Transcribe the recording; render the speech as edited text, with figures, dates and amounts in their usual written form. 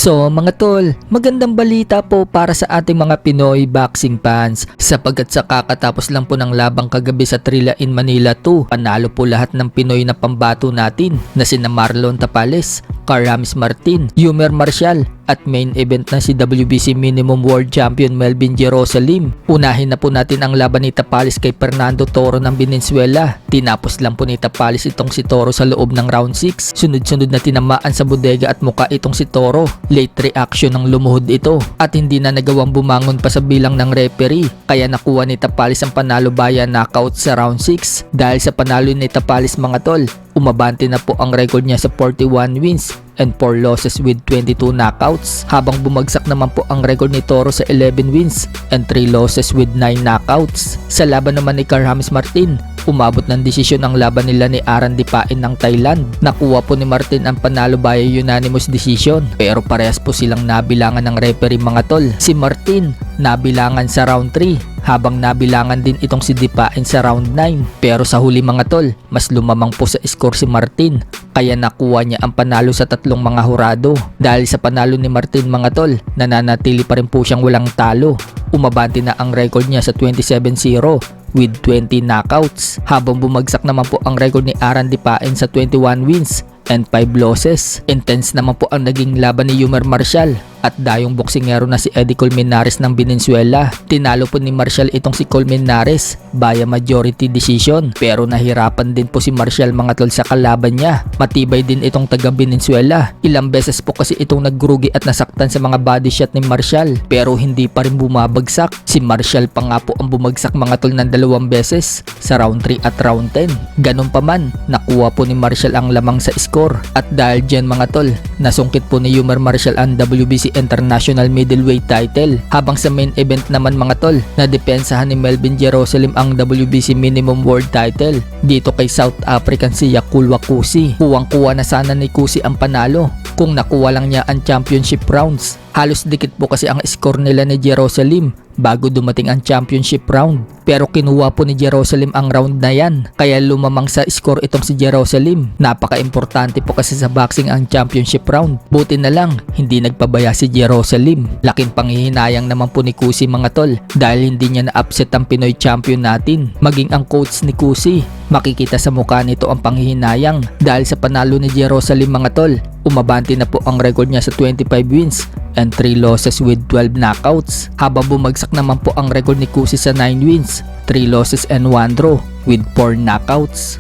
So mga tol, magandang balita po para sa ating mga Pinoy boxing fans sapagkat sa kakatapos lang po ng labang kagabi sa Trilla in Manila 2, panalo po lahat ng Pinoy na pambato natin na sina Marlon Tapales, Karamis Martin, Yumer Marcial at main event na si WBC Minimum World Champion Melvin Jerusalem. Unahin na po natin ang laban ni Tapales kay Fernando Toro ng Venezuela. Tinapos lang po ni Tapales itong si Toro sa loob ng round 6. Sunod-sunod na tinamaan sa bodega at muka itong si Toro. Late reaction ng lumuhod ito at hindi na nagawang bumangon pa sa bilang ng referee. Kaya nakuha ni Tapales ang panalo via knockout sa round 6. Dahil sa panalo ni Tapales mga tol, umabante na po ang record niya sa 41 wins and 4 losses with 22 knockouts, habang bumagsak naman po ang record ni Toro sa 11 wins and 3 losses with 9 knockouts. Sa laban naman ni Karamis Martin, umabot ng desisyon ang laban nila ni Aran Dipain ng Thailand. Nakuha po ni Martin ang panalo via unanimous decision, pero parehas po silang nabilangan ng referee mga tol. Si Martin nabilangan sa round 3 habang nabilangan din itong si Dipain sa round 9. Pero sa huli mga tol, mas lumamang po sa score si Martin, kaya nakuha niya ang panalo sa tatlong mga hurado. Dahil sa panalo ni Martin mga tol, nananatili pa rin po siyang walang talo. Umabante na ang record niya sa 27-0 with 20 knockouts, habang bumagsak naman po ang record ni Aran Dipain sa 21 wins and 5 losses. Intense naman po ang naging laban ni Yumer Marcial at dayong boksingero na si Eddie Colmenares ng Venezuela. Tinalo po ni Marcial itong si Colmenares via majority decision, pero nahirapan din po si Marcial mga tol sa kalaban niya. Matibay din itong taga Venezuela. Ilang beses po kasi itong nagrugi at nasaktan sa mga body shot ni Marcial, pero hindi pa rin bumabagsak. Si Marcial pa nga po ang bumagsak mga tol ng 2 beses sa round 3 at round 10. Ganun pa man, nakuha po ni Marcial ang lamang sa score, at dahil dyan mga tol, nasungkit po ni Yumer Marcial ang WBC International Middleweight title, habang sa main event naman mga tol, nadepensahan ni Melvin Jerusalem ang WBC Minimum World title dito kay South African si Yakulwa Kusi. Kuwang-kuwa na sana ni Kusi ang panalo kung nakuha lang niya ang championship rounds. Halos dikit po kasi ang score nila ni Jerusalem bago dumating ang championship round, pero kinuha po ni Jerusalem ang round na yan, kaya lumamang sa score itong si Jerusalem. Napaka-importante po kasi sa boxing ang championship round. Buti na lang hindi nagpabaya si Jerusalem. Laking panghihinayang naman po ni Kusi mga tol, dahil hindi niya na-upset ang Pinoy champion natin. Maging ang coach ni Kusi, makikita sa mukha nito ang panghihinayang dahil sa panalo ni Jerusalem mga tol. Umabante na po ang record niya sa 25 wins and 3 losses with 12 knockouts, habang bumagsak naman po ang record ni Kusi sa 9 wins, 3 losses and 1 draw with 4 knockouts.